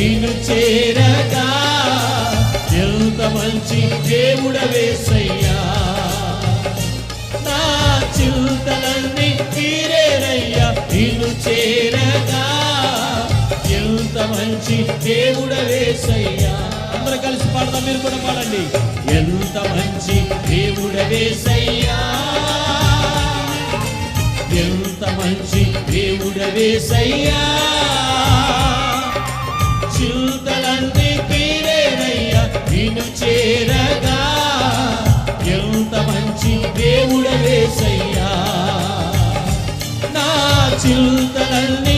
నిన్ను చేరగా ఎంత మంచి దేవుడవేసయ్యా నా చింతలన్నీ తీరేనయ్యా నిన్ను చేరగా ఎంత మంచి దేవుడవేసయ్యా అందరూ కలిసి పాడదాం మీరు కూడా పాడండి ఎంత మంచి దేవుడవేసయ్యా ఎంత మంచి దేవుడవేసయ్యా చింతలన్నీ తీరేనయ్యా నిన్ను చేరగా ఎంత మంచి దేవుడవేసయ్యా నా చింతలన్నీ